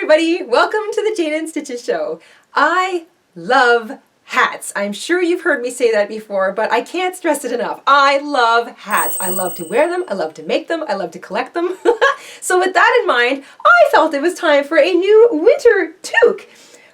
everybody, welcome to the Jayda InStitches show. I love hats. I'm sure you've heard me say that before, but I can't stress it enough. I love hats. I love to wear them, I love to make them, I love to collect them. So with that in mind, I felt it was time for a new winter toque.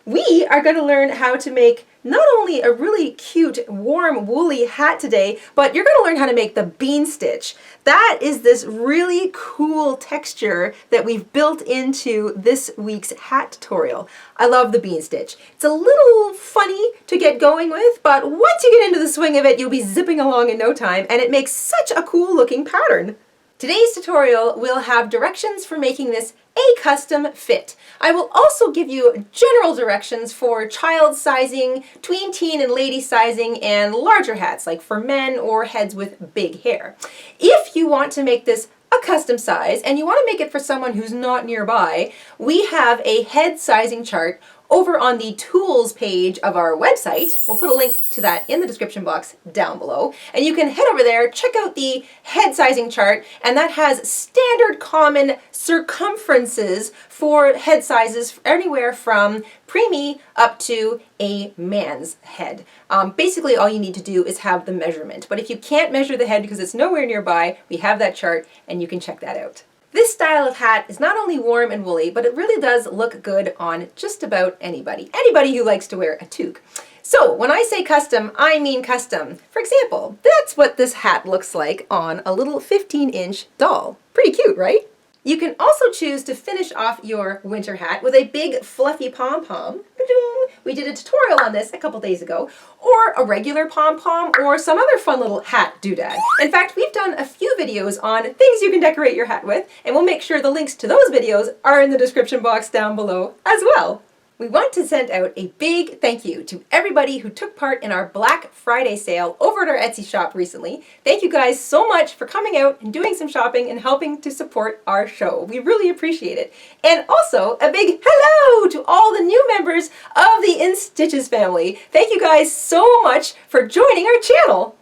We are going to learn how to make not only a really cute, warm, woolly hat today, but you're going to learn how to make the bean stitch. That is this really cool texture that we've built into this week's hat tutorial. I love the bean stitch. It's a little funny to get going with, but once you get into the swing of it, you'll be zipping along in no time, and it makes such a cool looking pattern. Today's tutorial will have directions for making this a custom fit. I will also give you general directions for child sizing, tween, teen, and lady sizing, and larger hats, like for men or heads with big hair. If you want to make this a custom size, and you want to make it for someone who's not nearby, we have a head sizing chart over on the tools page of our website. We'll put a link to that in the description box down below. And you can head over there, check out the head sizing chart, and that has standard common circumferences for head sizes anywhere from preemie up to a man's head. Basically all you need to do is have the measurement. But if you can't measure the head because it's nowhere nearby, we have that chart and you can check that out. This style of hat is not only warm and woolly, but it really does look good on just about anybody. Anybody who likes to wear a toque. So when I say custom, I mean custom. For example, that's what this hat looks like on a little 15-inch doll. Pretty cute, right? You can also choose to finish off your winter hat with a big fluffy pom-pom. We did a tutorial on this a couple days ago, or a regular pom-pom, or some other fun little hat doodad. In fact, we've done a few videos on things you can decorate your hat with, and we'll make sure the links to those videos are in the description box down below as well. We want to send out a big thank you to everybody who took part in our Black Friday sale over at our Etsy shop recently. Thank you guys so much for coming out and doing some shopping and helping to support our show. We really appreciate it. And also a big hello to all the new members of the InStitches family. Thank you guys so much for joining our channel.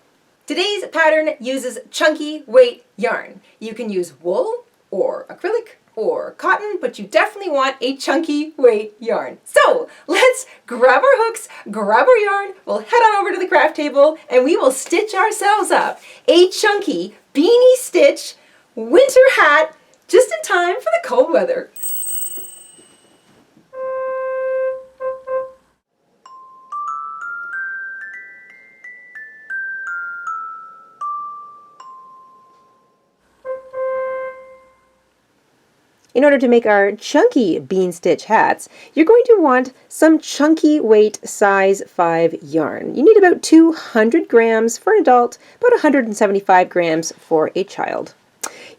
Today's pattern uses chunky weight yarn. You can use wool or acrylic or cotton, but you definitely want a chunky weight yarn. So let's grab our hooks, grab our yarn, we'll head on over to the craft table, and we will stitch ourselves up a chunky beanie stitch winter hat just in time for the cold weather. In order to make our chunky bean stitch hats, you're going to want some chunky weight size 5 yarn. You need about 200 grams for an adult, about 175 grams for a child.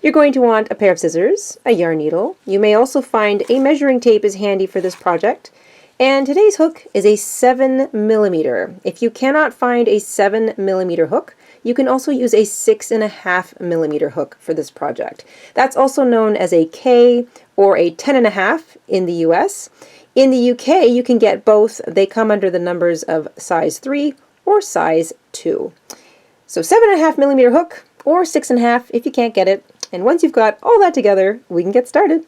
You're going to want a pair of scissors, a yarn needle. You may also find a measuring tape is handy for this project. And today's hook is a 7mm. If you cannot find a 7mm hook, you can also use a 6.5mm hook for this project. That's also known as a K or a 10.5 in the US. In the UK, you can get both. They come under the numbers of size 3 or size 2. So 7.5mm hook or 6.5 if you can't get it. And once you've got all that together, we can get started.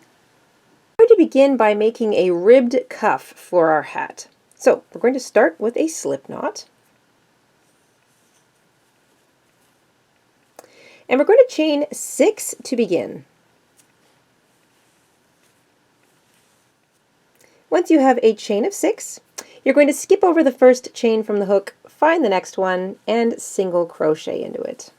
We're going to begin by making a ribbed cuff for our hat. So we're going to start with a slip knot. And we're going to chain 6 to begin. Once you have a chain of 6, you're going to skip over the first chain from the hook, find the next one, and single crochet into it.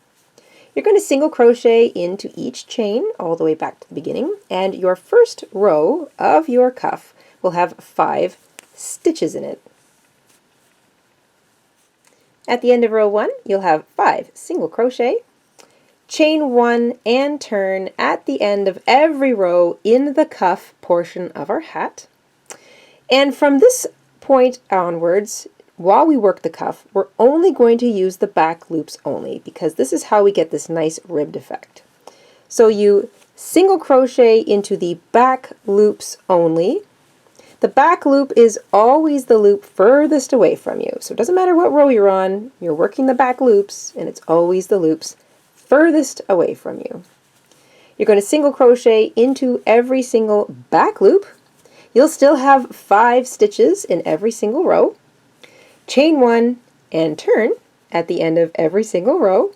You're going to single crochet into each chain all the way back to the beginning, and your first row of your cuff will have 5 stitches in it. At the end of row 1, you'll have 5 single crochet, chain 1 and turn at the end of every row in the cuff portion of our hat. And from this point onwards, while we work the cuff, we're only going to use the back loops only, because this is how we get this nice ribbed effect. So you single crochet into the back loops only. The back loop is always the loop furthest away from you. So it doesn't matter what row you're on, you're working the back loops, and it's always the loops furthest away from you. You're going to single crochet into every single back loop. You'll still have 5 stitches in every single row. Chain 1 and turn at the end of every single row.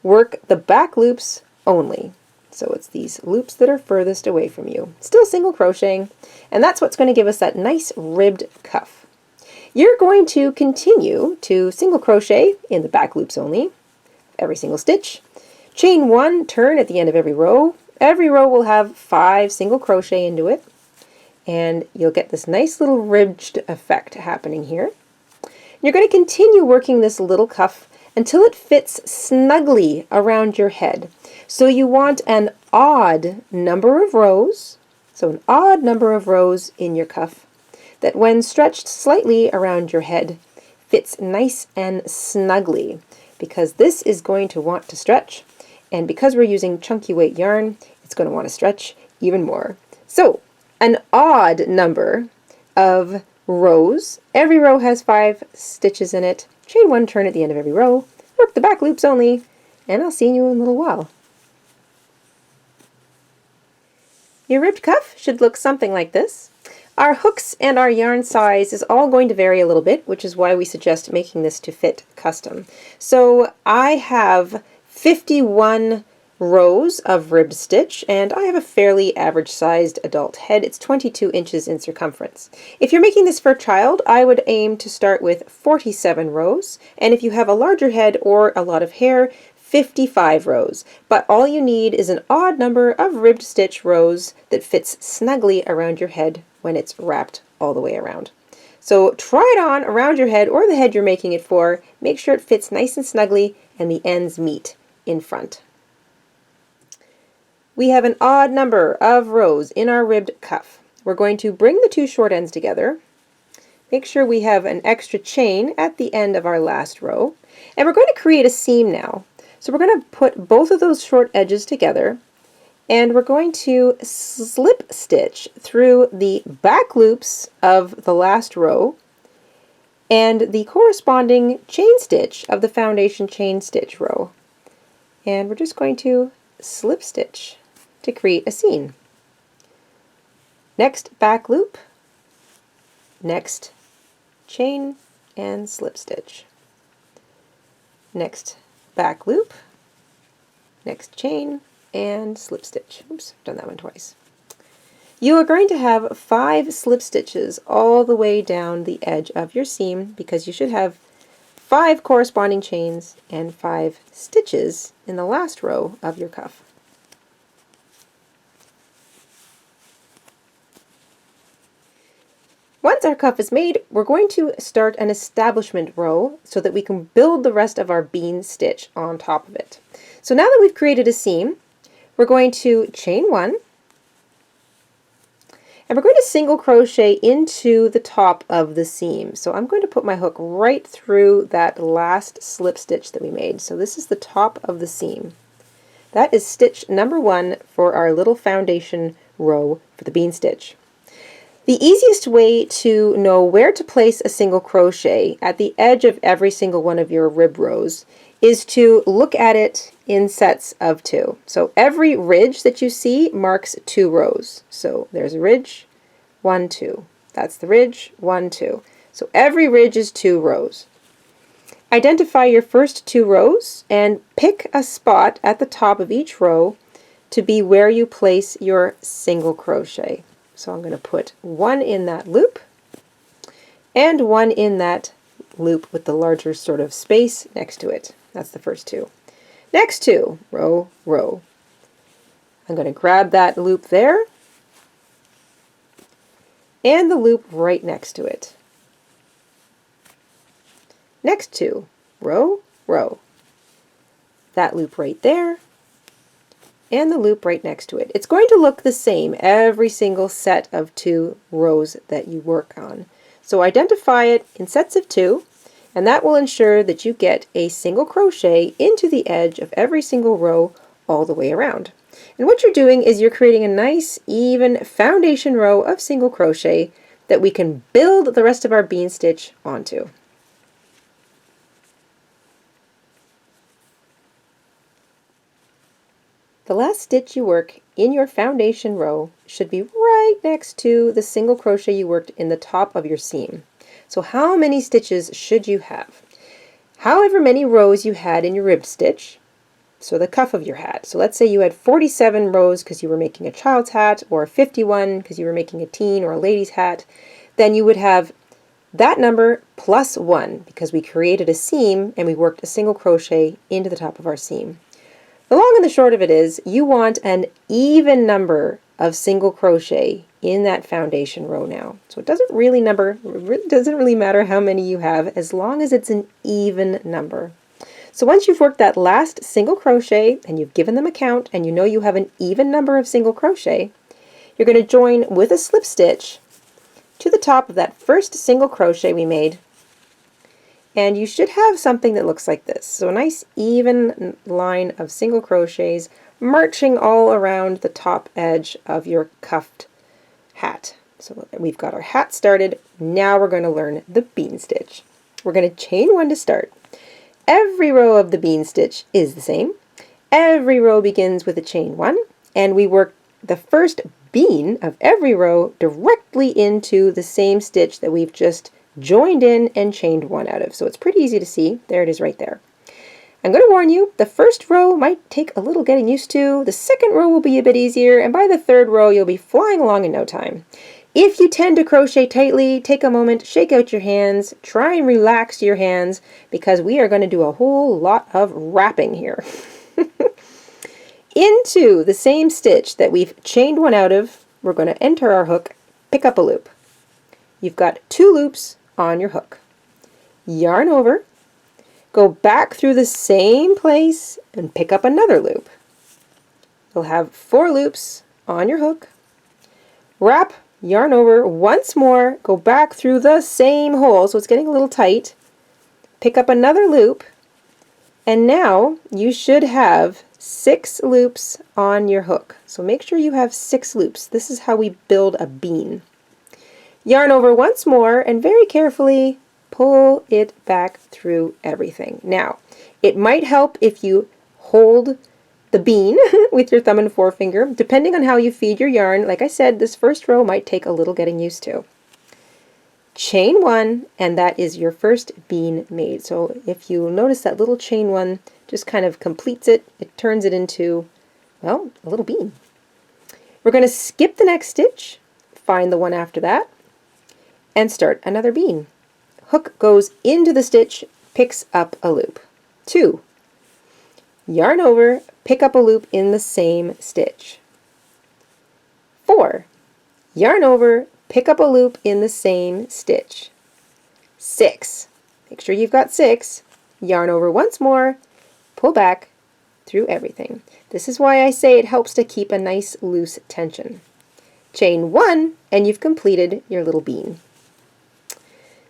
Work the back loops only. So it's these loops that are furthest away from you. Still single crocheting, and that's what's going to give us that nice ribbed cuff. You're going to continue to single crochet in the back loops only, every single stitch. Chain 1, turn at the end of every row. Every row will have 5 single crochet into it, and you'll get this nice little ribbed effect happening here. You're going to continue working this little cuff until it fits snugly around your head. So you want an odd number of rows, so an odd number of rows in your cuff that when stretched slightly around your head fits nice and snugly, because this is going to want to stretch, and because we're using chunky weight yarn, it's going to want to stretch even more. So an odd number of rows. Every row has 5 stitches in it. Chain 1, turn at the end of every row. Work the back loops only, and I'll see you in a little while. Your ribbed cuff should look something like this. Our hooks and our yarn size is all going to vary a little bit, which is why we suggest making this to fit custom. So I have 51 rows of ribbed stitch, and I have a fairly average sized adult head. It's 22 inches in circumference. If you're making this for a child, I would aim to start with 47 rows, and if you have a larger head or a lot of hair, 55 rows. But all you need is an odd number of ribbed stitch rows that fits snugly around your head when it's wrapped all the way around. So try it on around your head or the head you're making it for. Make sure it fits nice and snugly and the ends meet in front. We have an odd number of rows in our ribbed cuff. We're going to bring the 2 short ends together. Make sure we have an extra chain at the end of our last row. And we're going to create a seam now. So we're going to put both of those short edges together, and we're going to slip stitch through the back loops of the last row and the corresponding chain stitch of the foundation chain stitch row. And we're just going to slip stitch to create a seam. Next back loop, next chain and slip stitch. Next back loop, next chain and slip stitch. Oops, I've done that one twice. You are going to have 5 slip stitches all the way down the edge of your seam, because you should have 5 corresponding chains and 5 stitches in the last row of your cuff. Once our cuff is made, we're going to start an establishment row so that we can build the rest of our bean stitch on top of it. So now that we've created a seam, we're going to chain 1, and we're going to single crochet into the top of the seam. So I'm going to put my hook right through that last slip stitch that we made. So this is the top of the seam. That is stitch number 1 for our little foundation row for the bean stitch. The easiest way to know where to place a single crochet at the edge of every single one of your rib rows is to look at it in sets of 2. So every ridge that you see marks 2 rows. So there's a ridge, 1, 2. That's the ridge, 1, 2. So every ridge is 2 rows. Identify your first 2 rows and pick a spot at the top of each row to be where you place your single crochet. So I'm going to put 1 in that loop and 1 in that loop with the larger sort of space next to it. That's the first 2. Next 2, row, row. I'm going to grab that loop there and the loop right next to it. Next 2, row, row. That loop right there and the loop right next to it. It's going to look the same every single set of 2 rows that you work on. So identify it in sets of 2, and that will ensure that you get a single crochet into the edge of every single row all the way around. And what you're doing is you're creating a nice even foundation row of single crochet that we can build the rest of our bean stitch onto. The last stitch you work in your foundation row should be right next to the single crochet you worked in the top of your seam. So how many stitches should you have? However many rows you had in your ribbed stitch, so the cuff of your hat. So let's say you had 47 rows because you were making a child's hat, or 51 because you were making a teen or a lady's hat, then you would have that number plus 1 because we created a seam and we worked a single crochet into the top of our seam. The long and the short of it is you want an even number of single crochet in that foundation row now. So it doesn't really matter how many you have as long as it's an even number. So once you've worked that last single crochet and you've given them a count and you know you have an even number of single crochet, you're going to join with a slip stitch to the top of that first single crochet we made, and you should have something that looks like this. So a nice even line of single crochets marching all around the top edge of your cuffed hat. So we've got our hat started. Now we're going to learn the bean stitch. We're going to chain 1 to start. Every row of the bean stitch is the same. Every row begins with a chain 1, and we work the first bean of every row directly into the same stitch that we've just joined in and chained 1 out of. So it's pretty easy to see. There it is right there. I'm going to warn you, the first row might take a little getting used to, the second row will be a bit easier, and by the third row you'll be flying along in no time. If you tend to crochet tightly, take a moment, shake out your hands, try and relax your hands, because we are going to do a whole lot of wrapping here. Into the same stitch that we've chained 1 out of, we're going to enter our hook, pick up a loop. You've got 2 loops on your hook. Yarn over, go back through the same place and pick up another loop. You'll have 4 loops on your hook. Wrap, yarn over once more, go back through the same hole, so it's getting a little tight. Pick up another loop, and now you should have 6 loops on your hook. So make sure you have 6 loops. This is how we build a bean. Yarn over once more and very carefully pull it back through everything. Now, it might help if you hold the bean with your thumb and forefinger, depending on how you feed your yarn. Like I said, this first row might take a little getting used to. Chain 1, and that is your first bean made. So if you notice that little chain 1 just kind of completes it, it turns it into, well, a little bean. We're going to skip the next stitch, find the one after that, and start another bean. Hook goes into the stitch, picks up a loop. 2. Yarn over, pick up a loop in the same stitch. 4. Yarn over, pick up a loop in the same stitch. 6. Make sure you've got 6. Yarn over once more, pull back through everything. This is why I say it helps to keep a nice loose tension. Chain 1, and you've completed your little bean.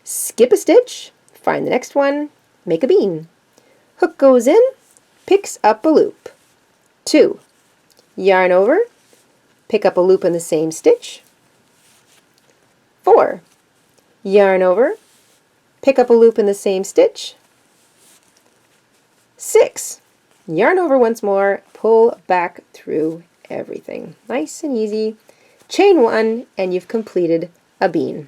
Skip a stitch, find the next one, make a bean. Hook goes in, picks up a loop. 2. Yarn over, pick up a loop in the same stitch. 4. Yarn over, pick up a loop in the same stitch. 6. Yarn over once more, pull back through everything. Nice and easy. Chain 1, and you've completed a bean.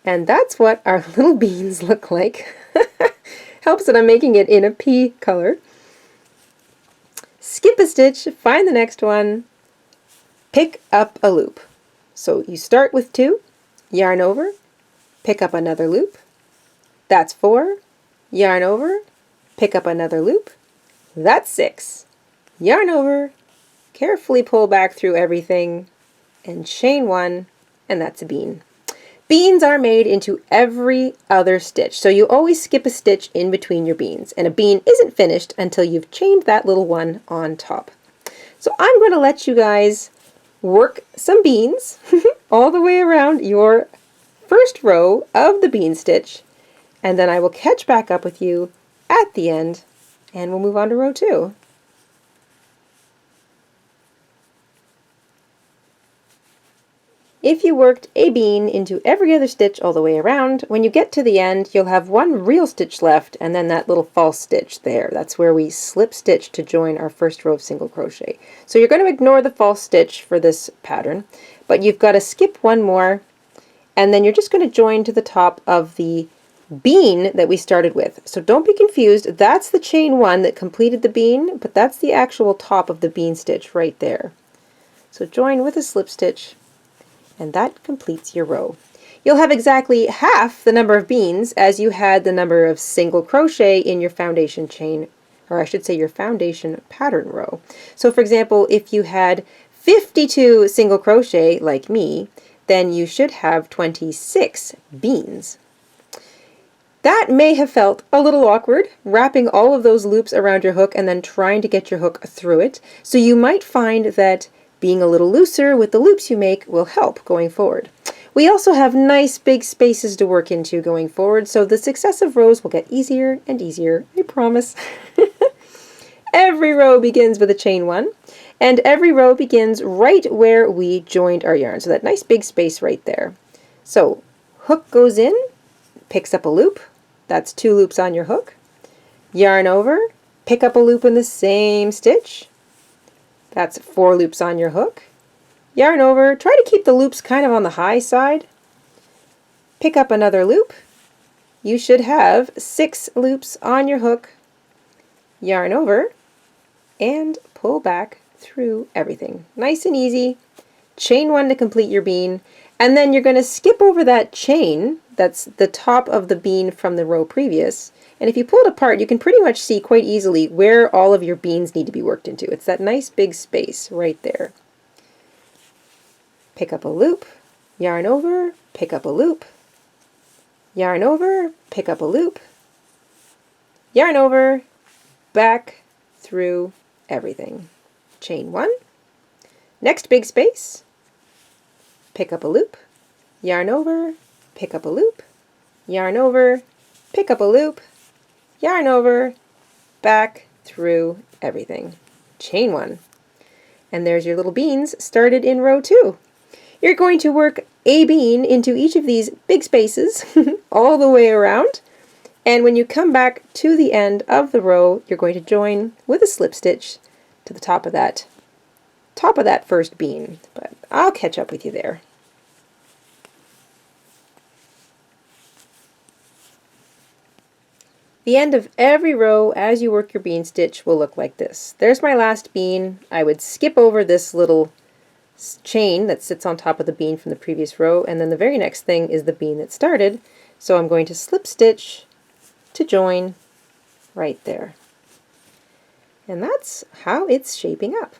And that's what our little beans look like. Helps that I'm making it in a pea color. Skip a stitch, find the next one, pick up a loop. So you start with 2, yarn over, pick up another loop. That's 4, yarn over, pick up another loop. That's 6. Yarn over, carefully pull back through everything, and chain 1, and that's a bean. Beans are made into every other stitch, so you always skip a stitch in between your beans, and a bean isn't finished until you've chained that little one on top. So I'm going to let you guys work some beans all the way around your first row of the bean stitch, and then I will catch back up with you at the end, and we'll move on to row 2. If you worked a bean into every other stitch all the way around, when you get to the end, you'll have one real stitch left and then that little false stitch there. That's where we slip stitch to join our first row of single crochet. So you're going to ignore the false stitch for this pattern, but you've got to skip one more, and then you're just going to join to the top of the bean that we started with. So don't be confused, that's the chain one that completed the bean, but that's the actual top of the bean stitch right there. So join with a slip stitch, and that completes your row. You'll have exactly half the number of beans as you had the number of single crochet in your foundation chain, or I should say your foundation pattern row. So for example, if you had 52 single crochet like me, then you should have 26 beans. That may have felt a little awkward, wrapping all of those loops around your hook and then trying to get your hook through it. So you might find that being a little looser with the loops you make will help going forward. We also have nice big spaces to work into going forward, so the successive rows will get easier and easier, I promise. Every row begins with a chain one, and every row begins right where we joined our yarn, so that nice big space right there. So hook goes in, picks up a loop, that's 2 loops on your hook, yarn over, pick up a loop in the same stitch, that's 4 loops on your hook, yarn over, try to keep the loops kind of on the high side, pick up another loop, you should have 6 loops on your hook, yarn over, and pull back through everything. Nice and easy. Chain one to complete your bean, and then you're going to skip over that chain that's the top of the bean from the row previous, and if you pull it apart you can pretty much see quite easily where all of your beans need to be worked into. It's that nice big space right there. Pick up a loop, yarn over, pick up a loop, yarn over, pick up a loop, yarn over, back through everything. Chain one, next big space, pick up a loop, yarn over, pick up a loop, yarn over, pick up a loop, yarn over, back through everything. Chain one. And there's your little beans started in row 2. You're going to work a bean into each of these big spaces all the way around, and when you come back to the end of the row, you're going to join with a slip stitch to the top of that first bean, but I'll catch up with you there. The end of every row as you work your bean stitch will look like this. There's my last bean. I would skip over this little chain that sits on top of the bean from the previous row, and then the very next thing is the bean that started, so I'm going to slip stitch to join right there. And that's how it's shaping up.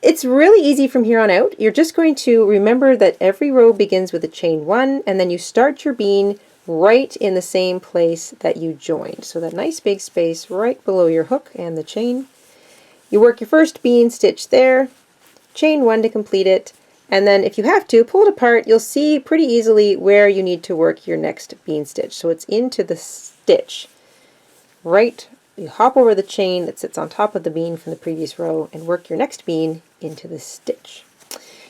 It's really easy from here on out. You're just going to remember that every row begins with a chain one, and then you start your bean right in the same place that you joined. So that nice big space right below your hook and the chain. You work your first bean stitch there, chain one to complete it, and then if you have to, pull it apart. You'll see pretty easily where you need to work your next bean stitch. So it's into the stitch. Right, you hop over the chain that sits on top of the bean from the previous row and work your next bean into the stitch.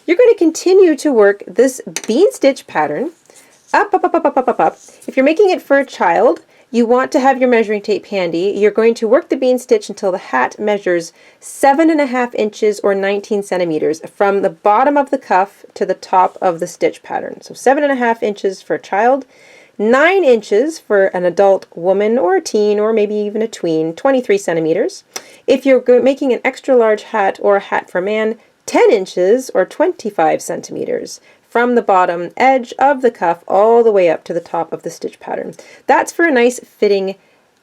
You're going to continue to work this bean stitch pattern up, up, up, up, up, up, up, up. If you're making it for a child, you want to have your measuring tape handy. You're going to work the bean stitch until the hat measures 7.5 inches or 19 centimeters from the bottom of the cuff to the top of the stitch pattern. So 7.5 inches for a child, 9 inches for an adult woman or a teen or maybe even a tween, 23 centimeters. If you're making an extra large hat or a hat for a man, 10 inches or 25 centimeters from the bottom edge of the cuff all the way up to the top of the stitch pattern. That's for a nice fitting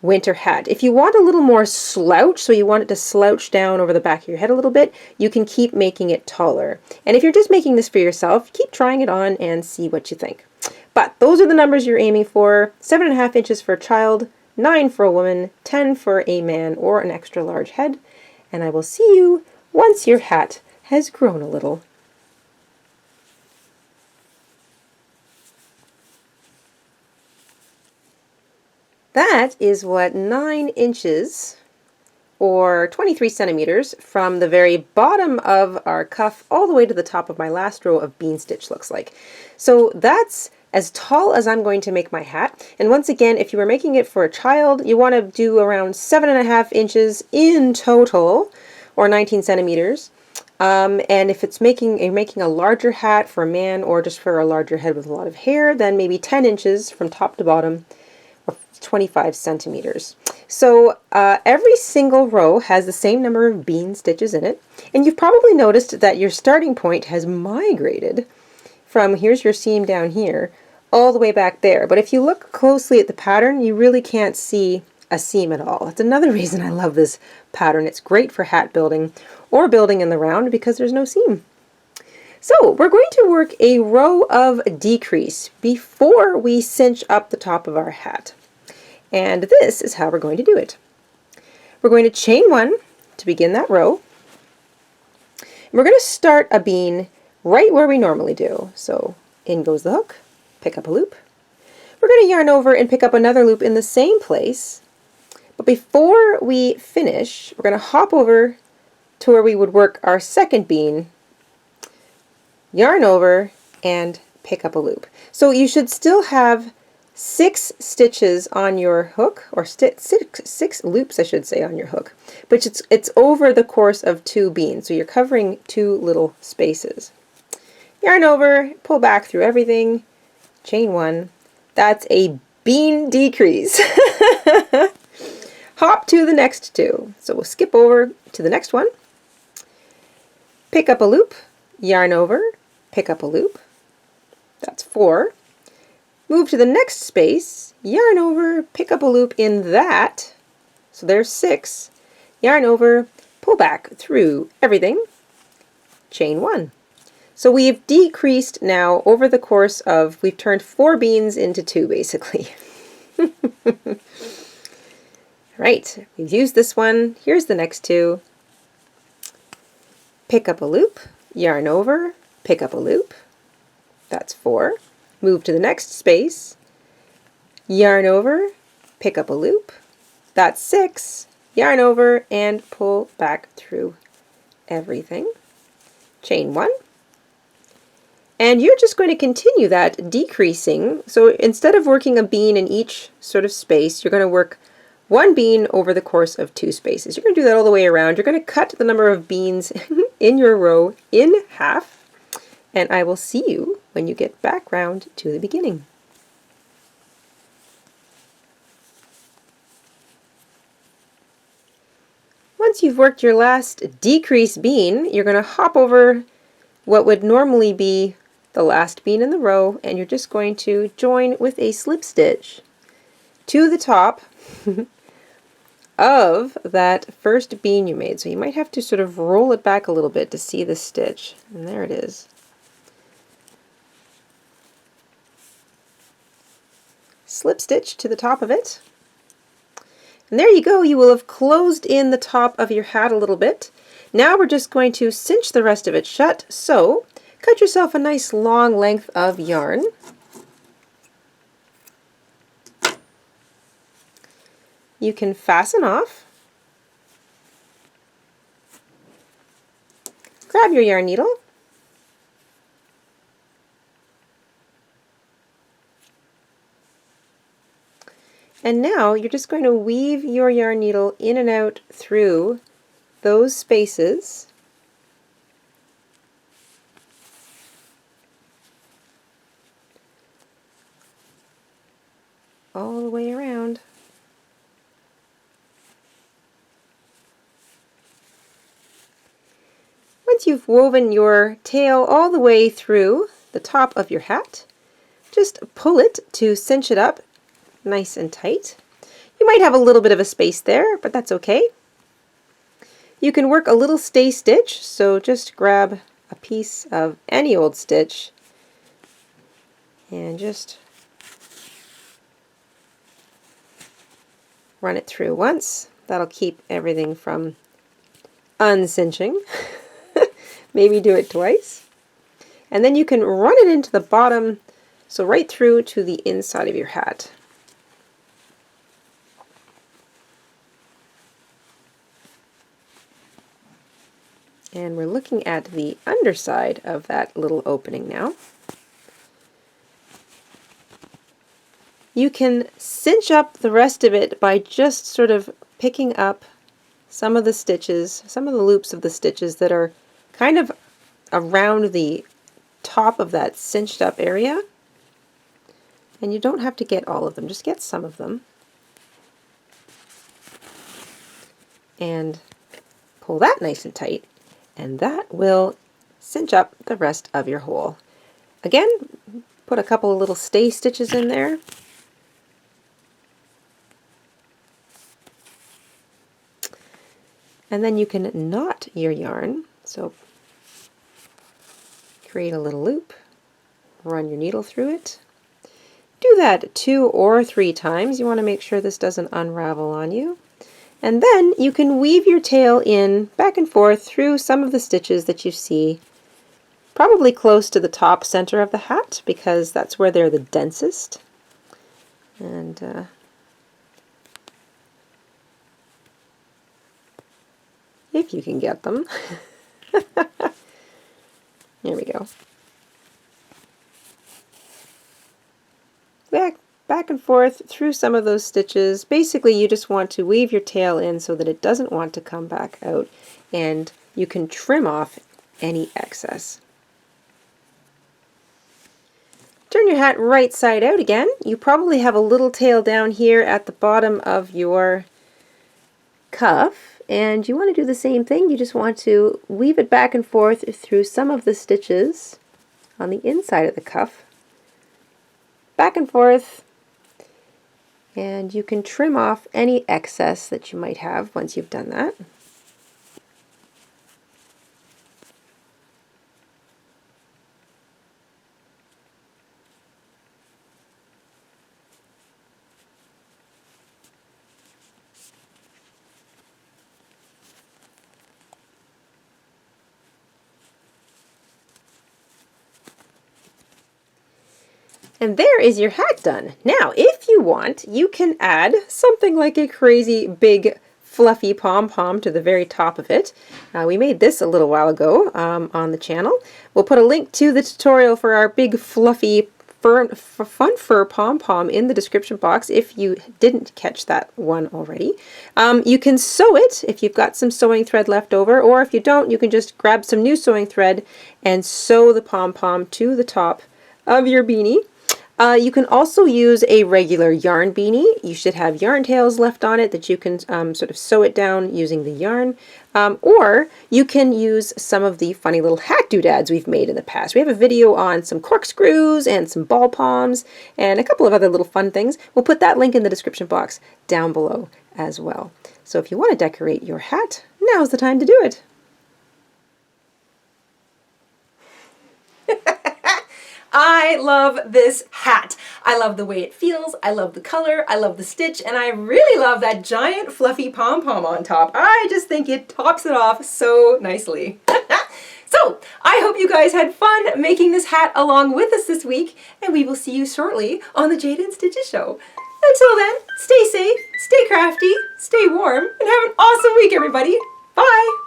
winter hat. If you want a little more slouch, so you want it to slouch down over the back of your head a little bit, you can keep making it taller. And if you're just making this for yourself, keep trying it on and see what you think. But those are the numbers you're aiming for: 7.5 inches for a child, 9 for a woman, 10 for a man or an extra large head. And I will see you once your hat has grown a little. That is what 9 inches or 23 centimeters from the very bottom of our cuff all the way to the top of my last row of bean stitch looks like. So that's as tall as I'm going to make my hat. And once again, if you were making it for a child, you want to do around 7.5 inches in total, or 19 centimeters. And if it's you're making a larger hat for a man or just for a larger head with a lot of hair, then maybe 10 inches from top to bottom, or 25 centimeters. So every single row has the same number of bean stitches in it, and you've probably noticed that your starting point has migrated from, here's your seam down here, all the way back there. But if you look closely at the pattern, you really can't see a seam at all. That's another reason I love this pattern. It's great for hat building or building in the round because there's no seam. So we're going to work a row of decrease before we cinch up the top of our hat. And this is how we're going to do it. We're going to chain 1 to begin that row. And we're going to start a bean right where we normally do. So in goes the hook, pick up a loop. We're going to yarn over and pick up another loop in the same place. But before we finish, we're going to hop over to where we would work our second bean, yarn over, and pick up a loop. So you should still have 6 stitches on your hook, or six loops I should say on your hook, but it's over the course of 2 beans, so you're covering 2 little spaces. Yarn over, pull back through everything, chain 1. That's a bean decrease. Hop to the next 2. So we'll skip over to the next one, pick up a loop, yarn over, pick up a loop. That's 4. Move to the next space, yarn over, pick up a loop in that. So there's 6. Yarn over, pull back through everything, chain 1. So we've decreased now over the course of, we've turned 4 beans into 2 basically. Right, we've used this one. Here's the next 2. Pick up a loop, yarn over, pick up a loop. That's 4. Move to the next space, yarn over, pick up a loop. That's 6. Yarn over and pull back through everything. Chain 1. And you're just going to continue that decreasing. So instead of working a bean in each sort of space, you're going to work 1 bean over the course of 2 spaces. You're going to do that all the way around. You're going to cut the number of beans in your row in half. And I will see you when you get back round to the beginning. Once you've worked your last decrease bean, you're going to hop over what would normally be the last bean in the row, and you're just going to join with a slip stitch to the top of that first bean you made. So you might have to sort of roll it back a little bit to see the stitch. And there it is. Slip stitch to the top of it. And there you go, you will have closed in the top of your hat a little bit. Now we're just going to cinch the rest of it shut, so cut yourself a nice long length of yarn. You can fasten off. Grab your yarn needle. And now you're just going to weave your yarn needle in and out through those spaces. All the way around. Once you've woven your tail all the way through the top of your hat, just pull it to cinch it up nice and tight. You might have a little bit of a space there, but that's okay. You can work a little stay stitch, so just grab a piece of any old stitch and just run it through once. That'll keep everything from uncinching. Maybe do it twice. And then you can run it into the bottom, so right through to the inside of your hat. And we're looking at the underside of that little opening now. You can cinch up the rest of it by just sort of picking up some of the stitches, some of the loops of the stitches that are kind of around the top of that cinched up area. And you don't have to get all of them, just get some of them. And pull that nice and tight, and that will cinch up the rest of your hole. Again, put a couple of little stay stitches in there. And then you can knot your yarn. So create a little loop, run your needle through it. Do that 2 or 3 times. You want to make sure this doesn't unravel on you. And then you can weave your tail in back and forth through some of the stitches that you see, probably close to the top center of the hat because that's where they're the densest. And if you can get them. There we go. Back and forth through some of those stitches. Basically, you just want to weave your tail in so that it doesn't want to come back out, and you can trim off any excess. Turn your hat right side out again. You probably have a little tail down here at the bottom of your cuff, and you want to do the same thing. You just want to weave it back and forth through some of the stitches on the inside of the cuff. Back and forth, and you can trim off any excess that you might have once you've done that. And there is your hat done. Now, if you want, you can add something like a crazy big fluffy pom-pom to the very top of it. We made this a little while ago on the channel. We'll put a link to the tutorial for our big fluffy fun fur pom-pom in the description box if you didn't catch that one already. You can sew it if you've got some sewing thread left over, or if you don't, you can just grab some new sewing thread and sew the pom-pom to the top of your beanie. You can also use a regular yarn beanie. You should have yarn tails left on it that you can sort of sew it down using the yarn. Or you can use some of the funny little hat doodads we've made in the past. We have a video on some corkscrews and some ball poms and a couple of other little fun things. We'll put that link in the description box down below as well. So if you want to decorate your hat, now's the time to do it. I love this hat. I love the way it feels, I love the color, I love the stitch, and I really love that giant fluffy pom-pom on top. I just think it tops it off so nicely. So, I hope you guys had fun making this hat along with us this week, and we will see you shortly on the Jayda InStitches show. Until then, stay safe, stay crafty, stay warm, and have an awesome week, everybody. Bye!